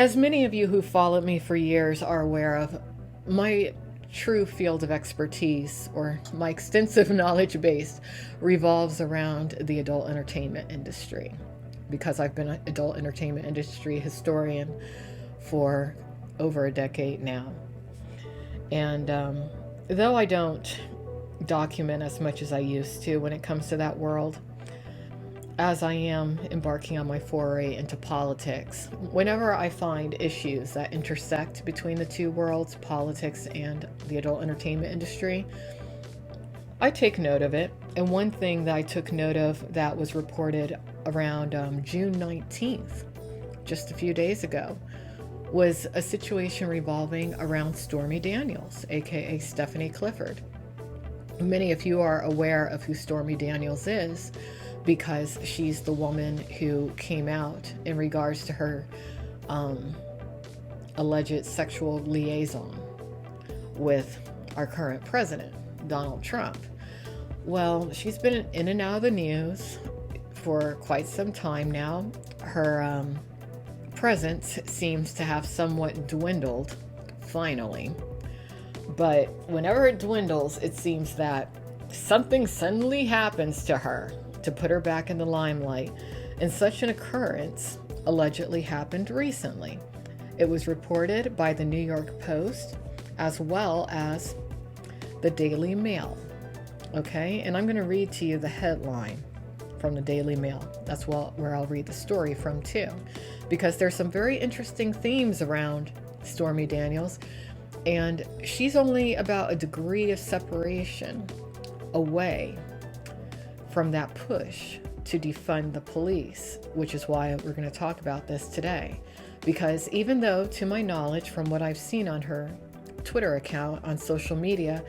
As many of you who followed me for years are aware of, my true field of expertise, or my extensive knowledge base, revolves around the adult entertainment industry, because I've been an adult entertainment industry historian for over a decade now. And though I don't document as much as I used to when it comes to that world, as I am embarking on my foray into politics, whenever I find issues that intersect between the two worlds, politics and the adult entertainment industry, I take note of it. And one thing that I took note of that was reported around June 19th, just a few days ago, was a situation revolving around Stormy Daniels, aka Stephanie Clifford. Many of you are aware of who Stormy Daniels is, because she's the woman who came out in regards to her alleged sexual liaison with our current president, Donald Trump. Well, she's been in and out of the news for quite some time now. Her presence seems to have somewhat dwindled, finally. But whenever it dwindles, it seems that something suddenly happens to her to put her back in the limelight, and such an occurrence allegedly happened recently. It was reported by the New York Post as well as the Daily Mail. Okay, and I'm going to read to you the headline from the Daily Mail. That's where I'll read the story from too, because there's some very interesting themes around Stormy Daniels, and she's only about a degree of separation away from that push to defund the police, which is why we're going to talk about this today. Because even though, to my knowledge, from what I've seen on her Twitter account, on social media,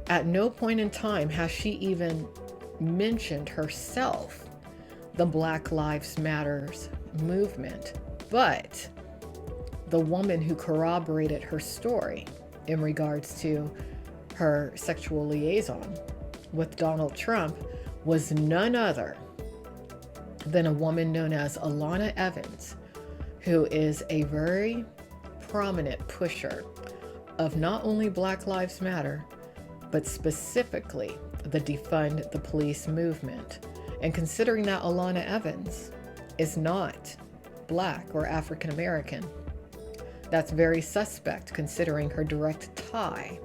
at no point in time has she even mentioned herself the Black Lives Matters movement, but the woman who corroborated her story in regards to her sexual liaison with Donald Trump was none other than a woman known as Alana Evans, who is a very prominent pusher of not only Black Lives Matter, but specifically the Defund the Police movement. And considering that Alana Evans is not Black or African American, that's very suspect, considering her direct tie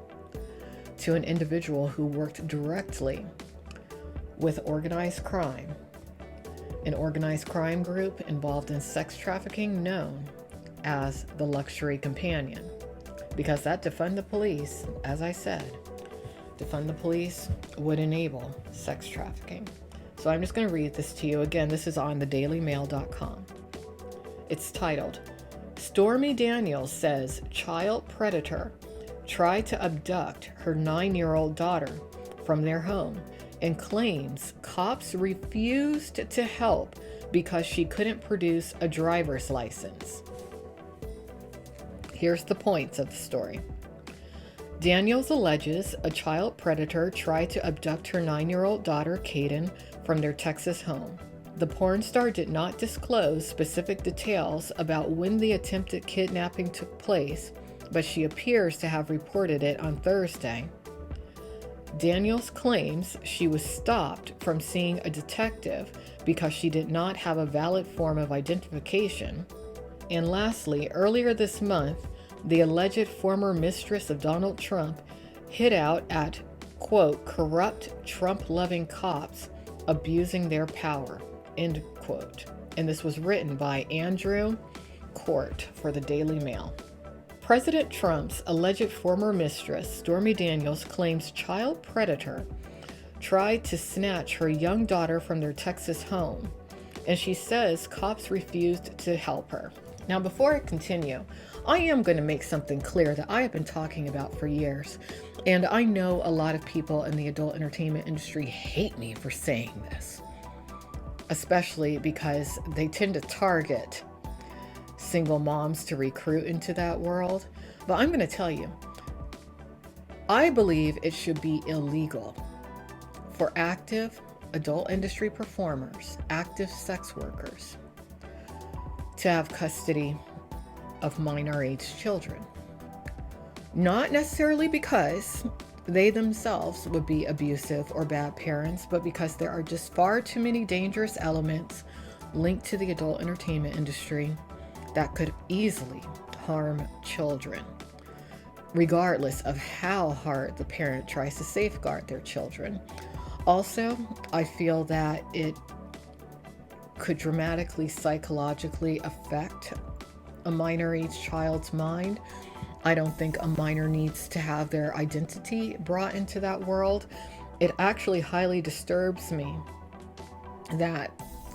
to an individual who worked directly with organized crime, an organized crime group involved in sex trafficking known as the Luxury Companion. Because that Defund the Police, as I said, Defund the Police would enable sex trafficking. So I'm just going to read this to you. Again, this is on thedailymail.com. It's titled, Stormy Daniels says child predator tried to abduct her 9-year-old daughter from their home and claims cops refused to help because she couldn't produce a driver's license. Here's the points of the story. Daniels alleges a child predator tried to abduct her 9-year-old daughter, Kaden, from their Texas home. The porn star did not disclose specific details about when the attempted kidnapping took place, but she appears to have reported it on Thursday. Daniels claims she was stopped from seeing a detective because she did not have a valid form of identification. And lastly, earlier this month, the alleged former mistress of Donald Trump hid out at, quote, corrupt Trump-loving cops abusing their power, end quote. And this was written by Andrew Court for the Daily Mail. President Trump's alleged former mistress, Stormy Daniels, claims child predator tried to snatch her young daughter from their Texas home, and she says cops refused to help her. Now, before I continue, I am going to make something clear that I have been talking about for years, and I know a lot of people in the adult entertainment industry hate me for saying this, especially because they tend to target single moms to recruit into that world. But I'm going to tell you, I believe it should be illegal for active adult industry performers, active sex workers, to have custody of minor-age children. Not necessarily because they themselves would be abusive or bad parents, but because there are just far too many dangerous elements linked to the adult entertainment industry that could easily harm children, regardless of how hard the parent tries to safeguard their children. Also, I feel that it could dramatically psychologically affect a minor-age child's mind. I don't think a minor needs to have their identity brought into that world. It actually highly disturbs me that,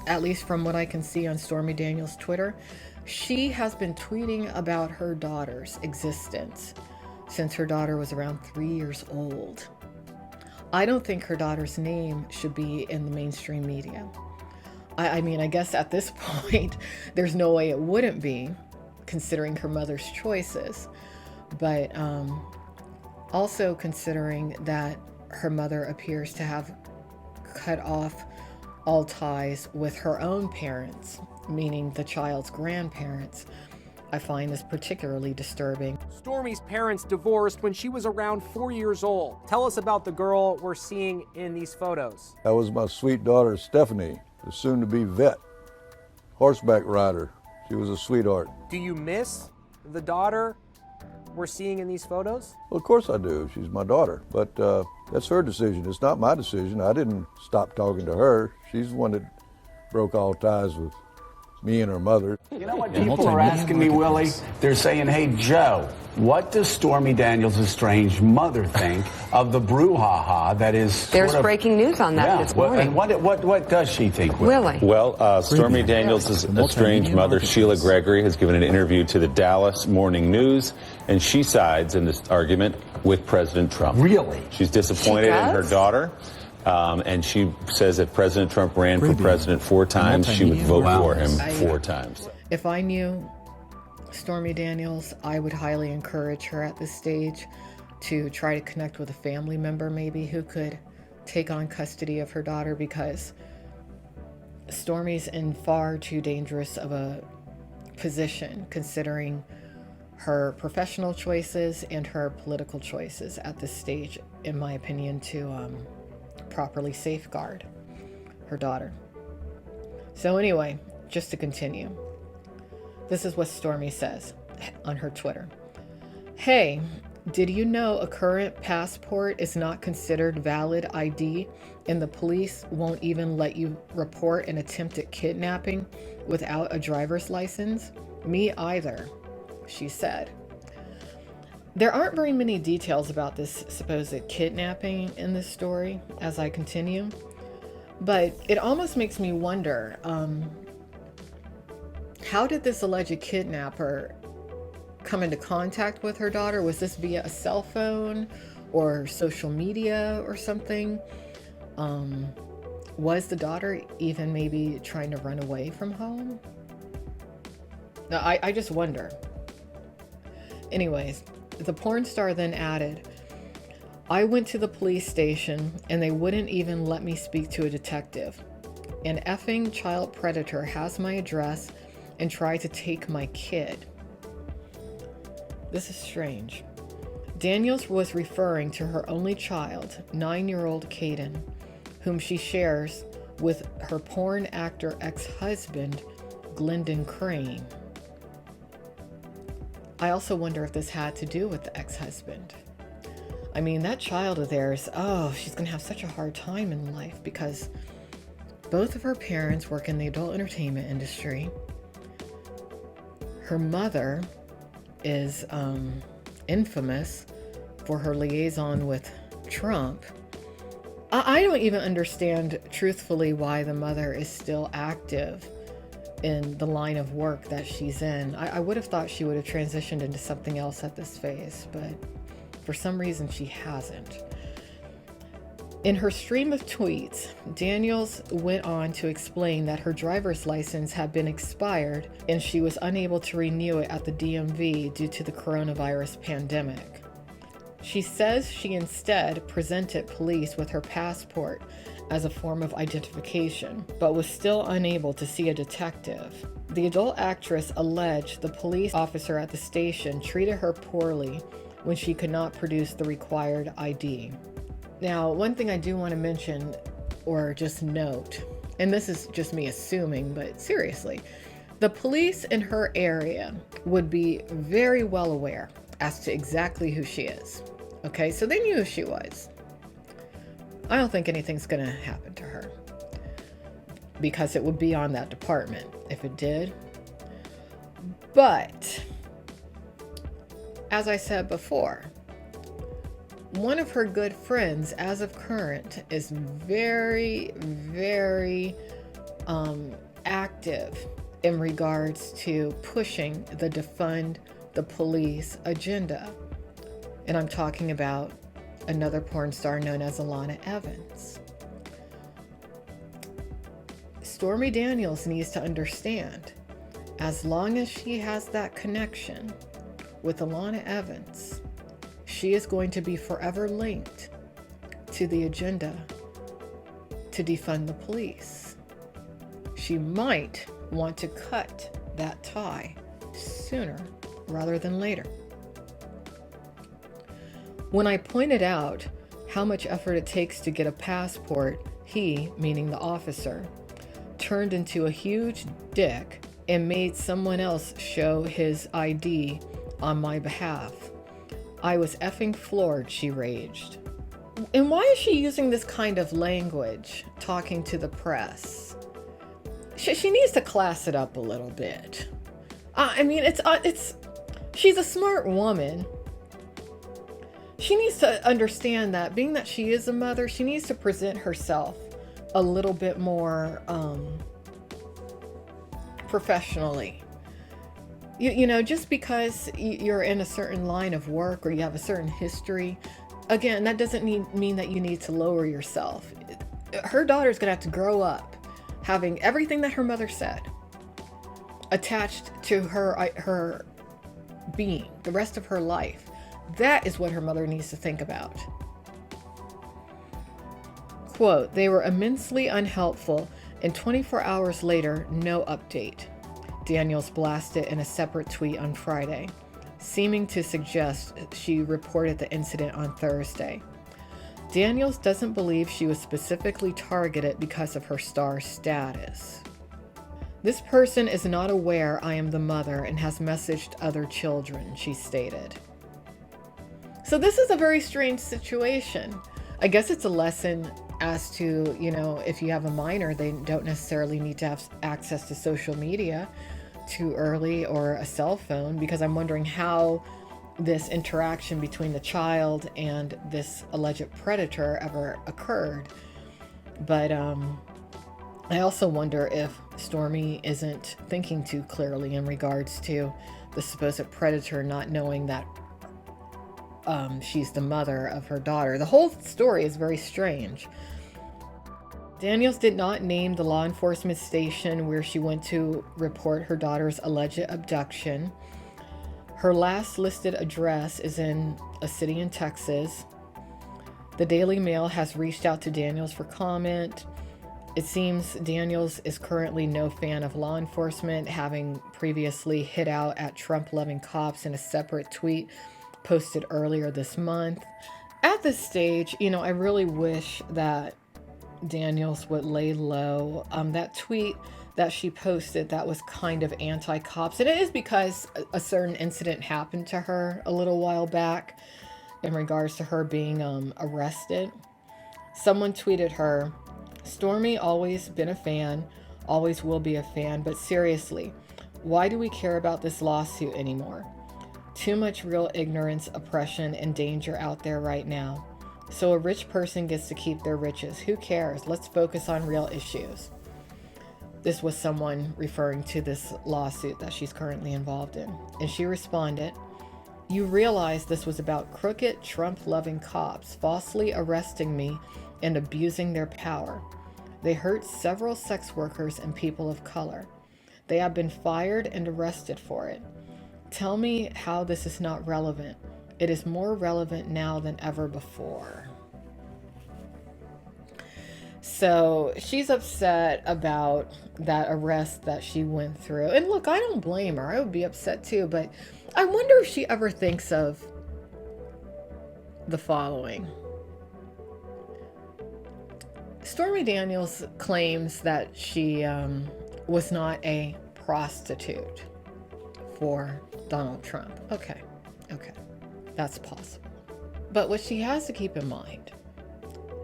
at least from what I can see on Stormy Daniels' Twitter, she has been tweeting about her daughter's existence since her daughter was around 3 years old. I don't think her daughter's name should be in the mainstream media. I mean, I guess at this point, there's no way it wouldn't be, considering her mother's choices. But also considering that her mother appears to have cut off all ties with her own parents, meaning the child's grandparents, I find this particularly disturbing. Stormy's parents divorced when she was around 4 years old. Tell us about the girl we're seeing in these photos. That was my sweet daughter, Stephanie, the soon-to-be vet, horseback rider. She was a sweetheart. Do you miss the daughter we're seeing in these photos? Well, of course I do. She's my daughter. But that's her decision. It's not my decision. I didn't stop talking to her. She's the one that broke all ties with me and her mother. You know what people are asking me, Willie? They're saying, hey, Joe, what does Stormy Daniels' estranged mother think of the brouhaha that is There's breaking news on that this morning. And what does she think, Willie? Well, Stormy Daniels' estranged mother, Sheila Gregory, has given an interview to the Dallas Morning News, and she sides in this argument with President Trump. Really? She's disappointed in her daughter. And she says if President Trump ran for president 4 times, she would vote for him 4 times. If I knew Stormy Daniels, I would highly encourage her at this stage to try to connect with a family member maybe who could take on custody of her daughter, because Stormy's in far too dangerous of a position considering her professional choices and her political choices at this stage, in my opinion, to properly safeguard her daughter. So anyway, just to continue, this is what Stormy says on her Twitter. Hey, did you know a current passport is not considered valid ID and the police won't even let you report an attempted kidnapping without a driver's license? Me either, she said. There aren't very many details about this supposed kidnapping in this story as I continue, but it almost makes me wonder, how did this alleged kidnapper come into contact with her daughter? Was this via a cell phone or social media or something? Was the daughter even maybe trying to run away from home? Now, I just wonder. Anyways, the porn star then added, I went to the police station and they wouldn't even let me speak to a detective. An effing child predator has my address and tried to take my kid. This is strange. Daniels was referring to her only child, 9-year-old Caden, whom she shares with her porn actor ex-husband, Glendon Crane. I also wonder if this had to do with the ex-husband. I mean, that child of theirs, she's going to have such a hard time in life because both of her parents work in the adult entertainment industry. Her mother is infamous for her liaison with Trump. I don't even understand, truthfully, why the mother is still active in the line of work that she's in. I would have thought she would have transitioned into something else at this phase, but for some reason she hasn't. In her stream of tweets, Daniels went on to explain that her driver's license had been expired and she was unable to renew it at the DMV due to the coronavirus pandemic. She says she instead presented police with her passport as a form of identification, but was still unable to see a detective. The adult actress alleged the police officer at the station treated her poorly when she could not produce the required ID. Now, one thing I do want to mention or just note, and this is just me assuming, but seriously, the police in her area would be very well aware as to exactly who she is. Okay, so they knew who she was. I don't think anything's going to happen to her because it would be on that department if it did. But as I said before, one of her good friends, as of current, is very, very active in regards to pushing the Defund the Police agenda. And I'm talking about another porn star known as Alana Evans. Stormy Daniels needs to understand, as long as she has that connection with Alana Evans, she is going to be forever linked to the agenda to defund the police. She might want to cut that tie sooner rather than later. When I pointed out how much effort it takes to get a passport, he, meaning the officer, turned into a huge dick and made someone else show his ID on my behalf. I was effing floored, she raged. And why is she using this kind of language talking to the press? She needs to class it up a little bit. I mean, she's a smart woman. She needs to understand that, being that she is a mother, she needs to present herself a little bit more professionally. You know, just because you're in a certain line of work or you have a certain history, again, that doesn't mean that you need to lower yourself. Her daughter's gonna have to grow up having everything that her mother said attached to her being the rest of her life. That is what her mother needs to think about. Quote, "They were immensely unhelpful, and 24 hours later, no update," Daniels blasted in a separate tweet on Friday, seeming to suggest she reported the incident on Thursday. Daniels doesn't believe she was specifically targeted because of her star status. "This person is not aware I am the mother and has messaged other children," she stated. So this is a very strange situation. I guess it's a lesson as to, you know, if you have a minor, they don't necessarily need to have access to social media too early or a cell phone, because I'm wondering how this interaction between the child and this alleged predator ever occurred. But I also wonder if Stormy isn't thinking too clearly in regards to the supposed predator not knowing that she's the mother of her daughter. The whole story is very strange. Daniels did not name the law enforcement station where she went to report her daughter's alleged abduction. Her last listed address is in a city in Texas. The Daily Mail has reached out to Daniels for comment. It seems Daniels is currently no fan of law enforcement, having previously hit out at Trump-loving cops in a separate tweet posted earlier this month. At this stage, you know, I really wish that Daniels would lay low. That tweet that she posted that was kind of anti-cops, and it is because a certain incident happened to her a little while back in regards to her being arrested. Someone tweeted her, "Stormy always been a fan, always will be a fan, but seriously, why do we care about this lawsuit anymore? Too much real ignorance, oppression, and danger out there right now. So a rich person gets to keep their riches. Who cares? Let's focus on real issues." This was someone referring to this lawsuit that she's currently involved in. And she responded, "You realize this was about crooked, Trump-loving cops falsely arresting me and abusing their power. They hurt several sex workers and people of color. They have been fired and arrested for it. Tell me how this is not relevant. It is more relevant now than ever before." So she's upset about that arrest that she went through. And look, I don't blame her. I would be upset too, but I wonder if she ever thinks of the following. Stormy Daniels claims that she was not a prostitute for Donald Trump. Okay, that's possible. But what she has to keep in mind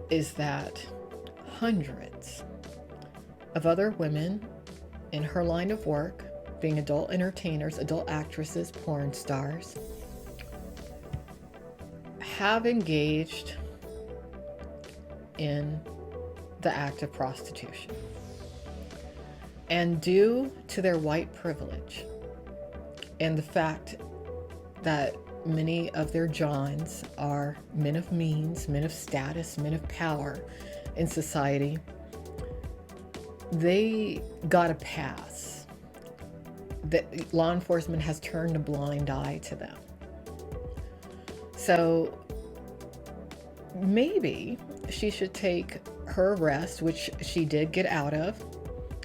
is that hundreds of other women in her line of work, being adult entertainers, adult actresses, porn stars, have engaged in the act of prostitution. And due to their white privilege and the fact that many of their Johns are men of means, men of status, men of power in society, they got a pass. That law enforcement has turned a blind eye to them. So maybe she should take her arrest, which she did get out of,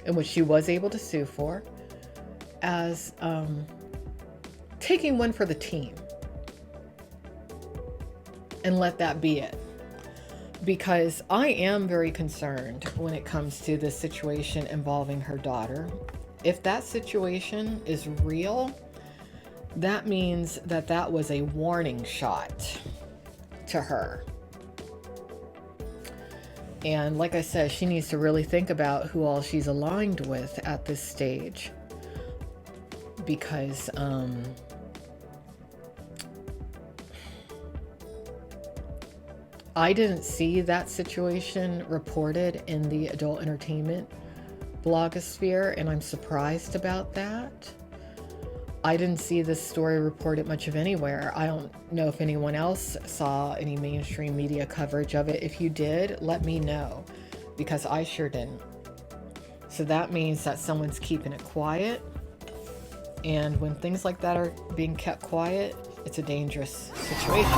and which she was able to sue for, as taking one for the team. And let that be it. Because I am very concerned when it comes to this situation involving her daughter. If that situation is real, that means that that was a warning shot to her. And like I said, she needs to really think about who all she's aligned with at this stage. Because I didn't see that situation reported in the adult entertainment blogosphere, and I'm surprised about that. I didn't see this story reported much of anywhere. I don't know if anyone else saw any mainstream media coverage of it. If you did, let me know, because I sure didn't. So that means that someone's keeping it quiet, and when things like that are being kept quiet, it's a dangerous situation.